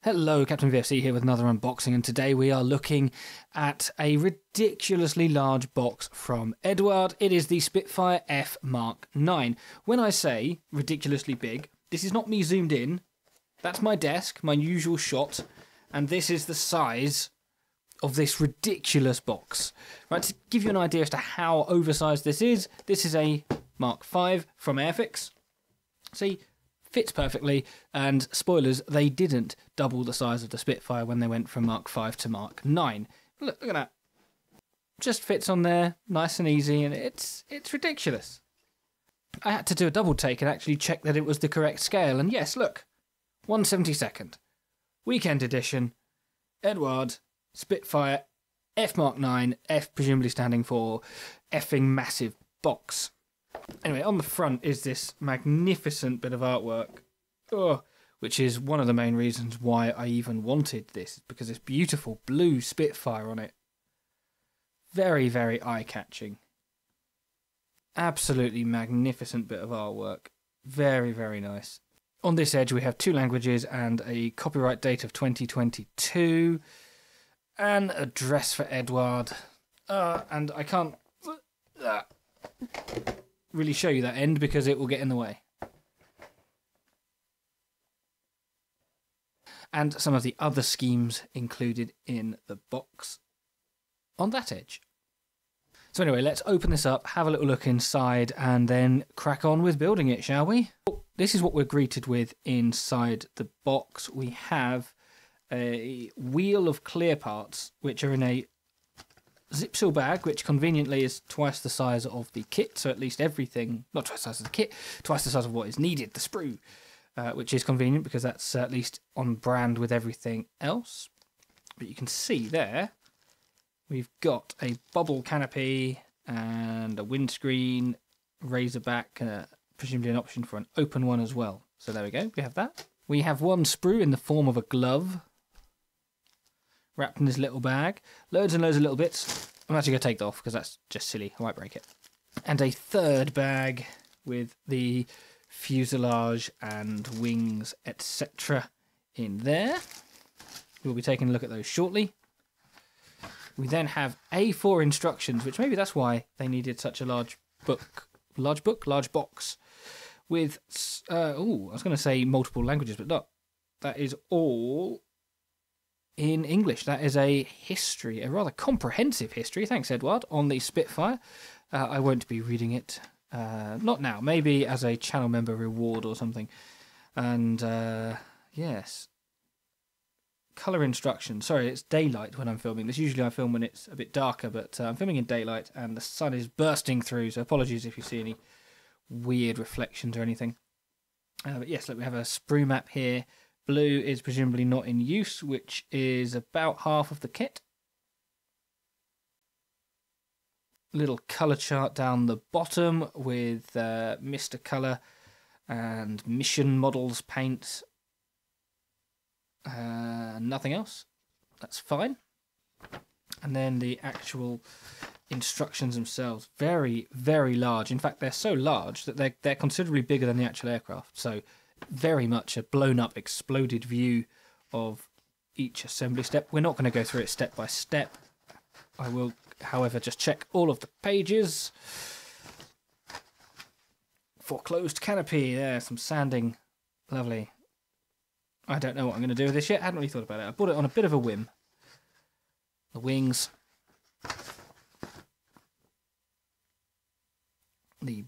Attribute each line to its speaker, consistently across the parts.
Speaker 1: Hello, Captain VFC here with another unboxing, and today we are looking at a ridiculously large box from Eduard. It is the Spitfire F Mk.IX. When I say ridiculously big, this is not me zoomed in. That's my desk, my usual shot, and this is the size of this ridiculous box. Right, to give you an idea as to how oversized this is a Mark V from Airfix. See? Fits perfectly, and spoilers, they didn't double the size of the Spitfire when they went from Mark V to Mk.IX. Look at that. Just fits on there, nice and easy, and it's ridiculous. I had to do a double take and actually check that it was the correct scale, and yes, look, 1/72. Weekend edition, Eduard, Spitfire, F Mk.IX, F presumably standing for effing massive box. Anyway, on the front is this magnificent bit of artwork, which is one of the main reasons why I even wanted this, because this beautiful blue Spitfire on it. Very, very eye-catching. Absolutely magnificent bit of artwork. Very, very nice. On this edge we have 2 languages and a copyright date of 2022. An address for Eduard. And I can't really show you that end because it will get in the way. And some of the other schemes included in the box on that edge. So anyway, let's open this up, have a little look inside, and then crack on with building it, shall we? This is what we're greeted with inside the box. We have a wheel of clear parts, which are in a zip seal bag, which conveniently is twice the size of the kit, so at least everything, not twice the size of the kit, twice the size of what is needed, the sprue, which is convenient because that's at least on brand with everything else. But you can see there, we've got a bubble canopy and a windscreen, razorback, presumably an option for an open one as well. So there we go, we have that. We have one sprue in the form of a glove, wrapped in this little bag. Loads and loads of little bits. I'm actually going to take that off because that's just silly. I might break it. And a third bag with the fuselage and wings, etc. in there. We'll be taking a look at those shortly. We then have A4 instructions, which maybe that's why they needed such a large box. With, I was going to say multiple languages, but not. That is all in English. That is a history, a rather comprehensive history, thanks Eduard, on the Spitfire. I won't be reading it, not now, maybe as a channel member reward or something. And yes, colour instructions. Sorry, it's daylight when I'm filming this. Usually I film when it's a bit darker, but I'm filming in daylight and the sun is bursting through, so apologies if you see any weird reflections or anything. But yes, look, we have a sprue map here. Blue is presumably not in use, which is about half of the kit. Little colour chart down the bottom with Mr. Colour and mission models paints. Nothing else. That's fine. And then the actual instructions themselves, very, very large. In fact, they're so large that they're considerably bigger than the actual aircraft. So very much a blown-up, exploded view of each assembly step. We're not going to go through it step by step. I will, however, just check all of the pages. For closed canopy, there, some sanding. Lovely. I don't know what I'm going to do with this yet. I hadn't really thought about it. I bought it on a bit of a whim. The wings. The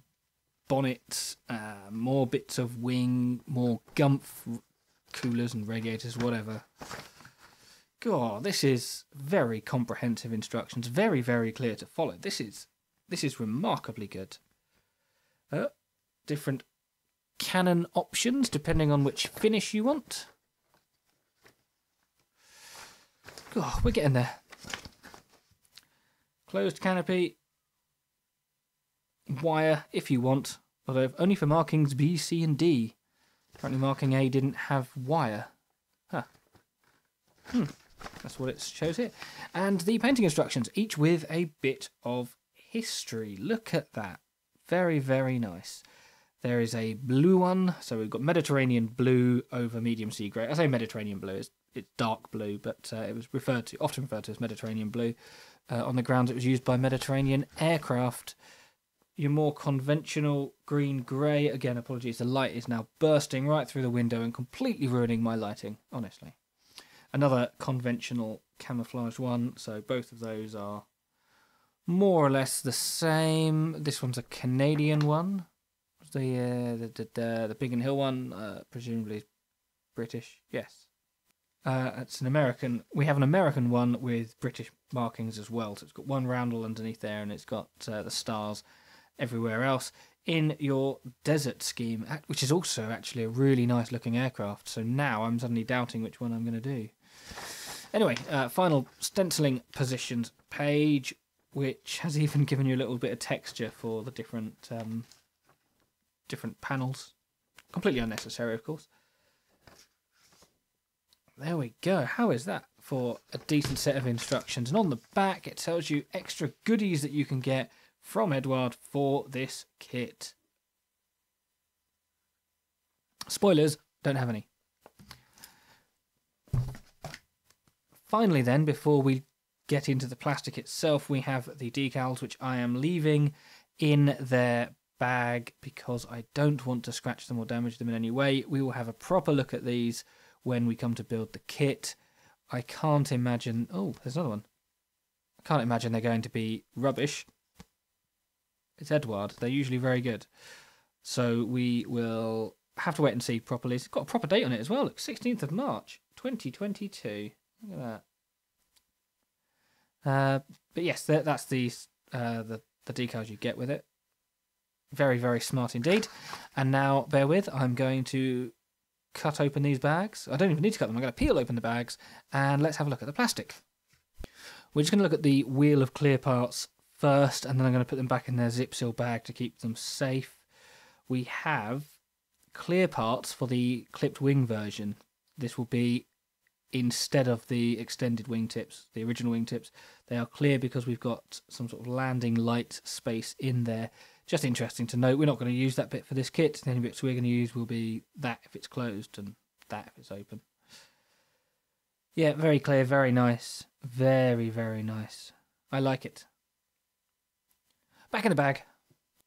Speaker 1: bonnet, more bits of wing, more gumph, coolers and radiators, whatever. God, this is very comprehensive instructions, very, very clear to follow. This is remarkably good. Different cannon options depending on which finish you want. God, we're getting there. Closed canopy. Wire if you want, although only for markings B, C and D. Apparently marking A didn't have wire. Huh. That's what it shows here. And the painting instructions, each with a bit of history. Look at that. Very, very nice. There is a blue one, so we've got Mediterranean blue over medium sea grey. I say Mediterranean blue, it's dark blue, but it was often referred to as Mediterranean blue on the grounds it was used by Mediterranean aircraft. Your more conventional green-grey, again, apologies, the light is now bursting right through the window and completely ruining my lighting, honestly. Another conventional camouflage one, so both of those are more or less the same. This one's a Canadian one. The Biggin Hill one, presumably British, yes. It's an American. We have an American one with British markings as well, so it's got one roundel underneath there, and it's got the stars everywhere else in your desert scheme, which is also actually a really nice looking aircraft. So now I'm suddenly doubting which one I'm going to do. Anyway, final stenciling positions page, which has even given you a little bit of texture for the different panels. Completely unnecessary, of course. There we go. How is that for a decent set of instructions? And on the back, it tells you extra goodies that you can get from Eduard for this kit. Spoilers, don't have any. Finally then, before we get into the plastic itself, we have the decals, which I am leaving in their bag because I don't want to scratch them or damage them in any way. We will have a proper look at these when we come to build the kit. I can't imagine... Oh, there's another one. I can't imagine they're going to be rubbish. It's Eduard. They're usually very good. So we will have to wait and see properly. It's got a proper date on it as well. Look, 16th of March, 2022. Look at that. But yes, that's the decals you get with it. Very, very smart indeed. And now, bear with, I'm going to cut open these bags. I don't even need to cut them. I'm going to peel open the bags, and let's have a look at the plastic. We're just going to look at the wheel of clear parts first, and then I'm going to put them back in their zip seal bag to keep them safe. We have clear parts for the clipped wing version. This will be instead of the extended wingtips, the original wingtips. They are clear because we've got some sort of landing light space in there. Just interesting to note, we're not going to use that bit for this kit. The only bits we're going to use will be that if it's closed and that if it's open. Yeah, very clear, very nice. Very, very nice. I like it. Back in the bag,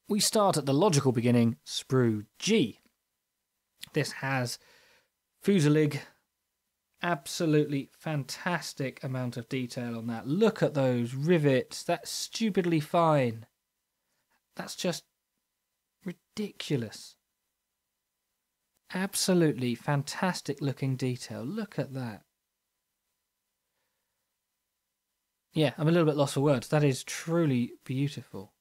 Speaker 1: we start at the logical beginning, sprue G. This has fuselage, absolutely fantastic amount of detail on that. Look at those rivets, that's stupidly fine. That's just ridiculous. Absolutely fantastic looking detail. Look at that. Yeah, I'm a little bit lost for words. That is truly beautiful.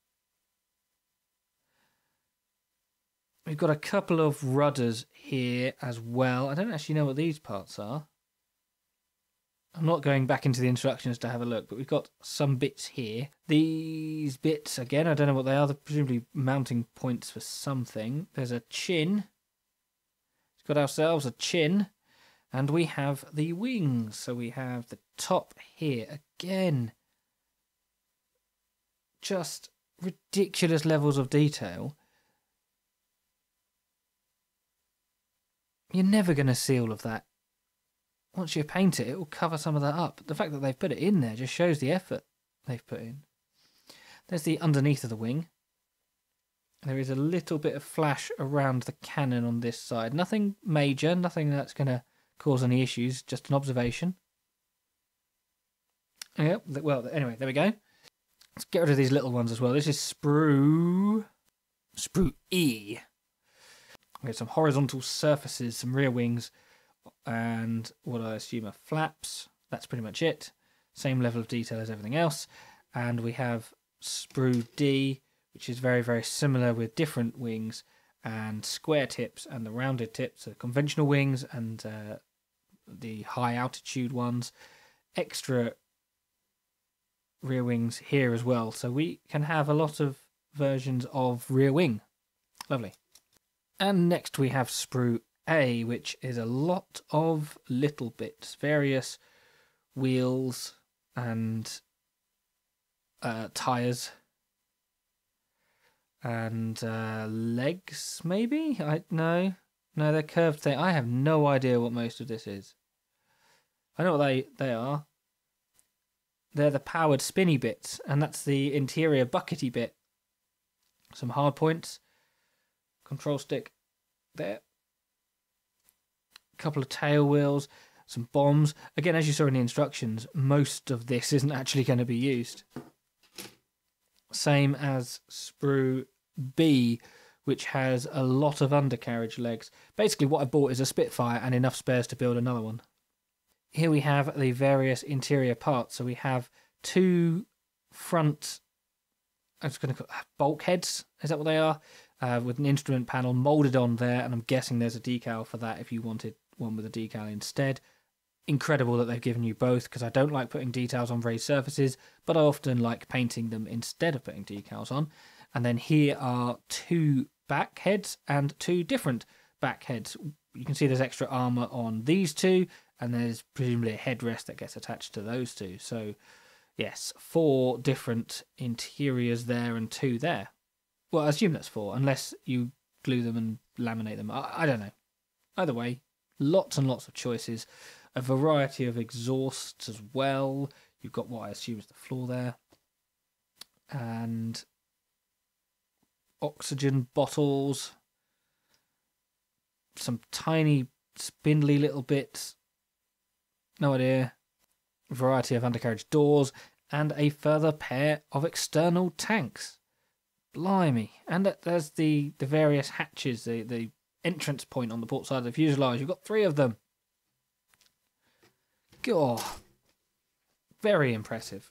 Speaker 1: We've got a couple of rudders here as well. I don't actually know what these parts are. I'm not going back into the instructions to have a look, but we've got some bits here. These bits, again, I don't know what they are. They're presumably mounting points for something. There's a chin. It's got ourselves a chin. And we have the wings. So we have the top here. Again, just ridiculous levels of detail. You're never going to see all of that. Once you paint it, it will cover some of that up. The fact that they've put it in there just shows the effort they've put in. There's the underneath of the wing. There is a little bit of flash around the cannon on this side. Nothing major, nothing that's going to cause any issues, just an observation. Yeah, well, anyway, there we go. Let's get rid of these little ones as well. This is sprue E. We have some horizontal surfaces, some rear wings, and what I assume are flaps. That's pretty much it. Same level of detail as everything else. And we have sprue D, which is very, very similar with different wings and square tips and the rounded tips, so conventional wings and the high altitude ones. Extra rear wings here as well. So we can have a lot of versions of rear wing. Lovely. And next we have sprue A, which is a lot of little bits, various wheels and tyres. and legs, maybe? No, they're curved thing. I have no idea what most of this is. I know what they are. They're the powered spinny bits, and that's the interior buckety bit. Some hard points. Control stick there. A couple of tail wheels. Some bombs. Again, as you saw in the instructions, most of this isn't actually going to be used. Same as sprue B, which has a lot of undercarriage legs. Basically, what I bought is a Spitfire and enough spares to build another one. Here we have the various interior parts. So we have two front, I'm just going to call bulkheads. Is that what they are? With an instrument panel moulded on there, and I'm guessing there's a decal for that if you wanted one with a decal instead. Incredible that they've given you both, because I don't like putting details on raised surfaces, but I often like painting them instead of putting decals on. And then here are two back heads and two different back heads. You can see there's extra armour on these two, and there's presumably a headrest that gets attached to those two. So, yes, 4 different interiors there and 2 there. Well, I assume that's 4, unless you glue them and laminate them. I don't know. Either way, lots and lots of choices. A variety of exhausts as well. You've got what I assume is the floor there. And oxygen bottles. Some tiny, spindly little bits. No idea. Variety of undercarriage doors. And a further pair of external tanks. Blimey. And there's the various hatches, the entrance point on the port side of the fuselage. You've got 3 of them. God. Very impressive.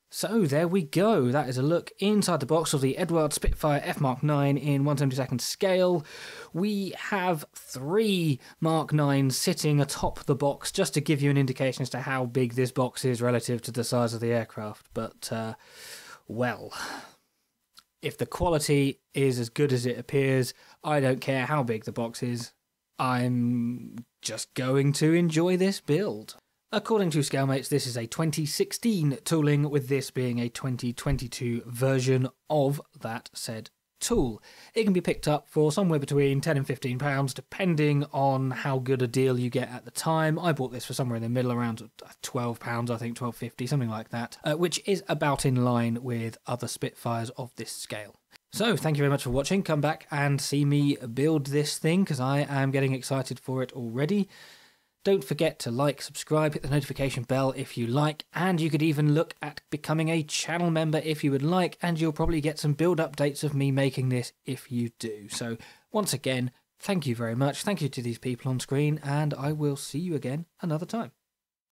Speaker 1: So there we go. That is a look inside the box of the Eduard Spitfire F Mk.IX in 1/72 scale. We have 3 Mk.IXs sitting atop the box, just to give you an indication as to how big this box is relative to the size of the aircraft. But, well, if the quality is as good as it appears, I don't care how big the box is. I'm just going to enjoy this build. According to Scalemates, this is a 2016 tooling, with this being a 2022 version of that said tool. It can be picked up for somewhere between £10 and £15, depending on how good a deal you get at the time. I bought this for somewhere in the middle, around £12, I think, £12.50, something like that, which is about in line with other Spitfires of this scale. So, thank you very much for watching. Come back and see me build this thing, because I am getting excited for it already. Don't forget to like, subscribe, hit the notification bell if you like, and you could even look at becoming a channel member if you would like, and you'll probably get some build updates of me making this if you do. So, once again, thank you very much. Thank you to these people on screen, and I will see you again another time.